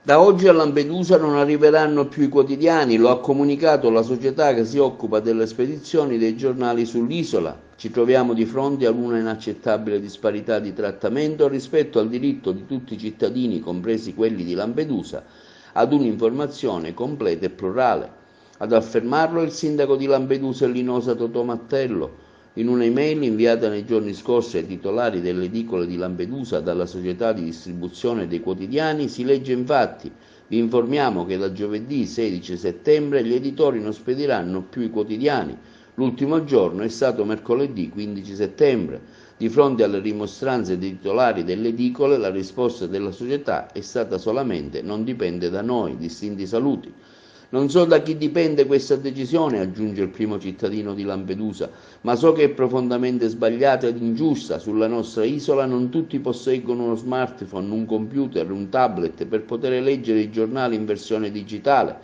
Da oggi a Lampedusa non arriveranno più i quotidiani, lo ha comunicato la società che si occupa delle spedizioni dei giornali sull'isola. Ci troviamo di fronte ad una inaccettabile disparità di trattamento rispetto al diritto di tutti i cittadini, compresi quelli di Lampedusa, ad un'informazione completa e plurale. Ad affermarlo è il sindaco di Lampedusa e Linosa Totò Mattello. In un'email inviata nei giorni scorsi ai titolari delle edicole di Lampedusa dalla società di distribuzione dei quotidiani si legge infatti: vi informiamo che da giovedì 16 settembre gli editori non spediranno più i quotidiani. L'ultimo giorno è stato mercoledì 15 settembre. Di fronte alle rimostranze dei titolari delle edicole, la risposta della società è stata solamente: non dipende da noi, distinti saluti. Non so da chi dipende questa decisione, aggiunge il primo cittadino di Lampedusa, ma so che è profondamente sbagliata ed ingiusta. Sulla nostra isola non tutti posseggono uno smartphone, un computer, un tablet per poter leggere i giornali in versione digitale.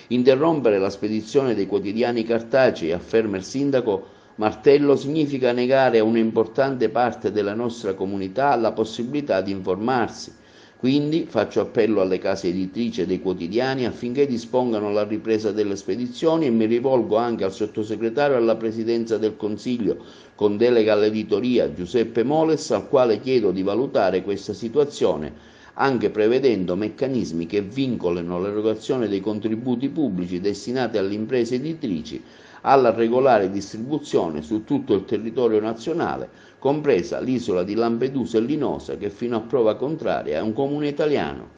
Interrompere la spedizione dei quotidiani cartacei, afferma il sindaco Martello, significa negare a un'importante parte della nostra comunità la possibilità di informarsi. Quindi faccio appello alle case editrici dei quotidiani affinché dispongano la ripresa delle spedizioni e mi rivolgo anche al sottosegretario alla Presidenza del Consiglio con delega all'editoria Giuseppe Moles, al quale chiedo di valutare questa situazione anche prevedendo meccanismi che vincolino l'erogazione dei contributi pubblici destinati alle imprese editrici alla regolare distribuzione su tutto il territorio nazionale, compresa l'isola di Lampedusa e Linosa, che fino a prova contraria è un comune italiano.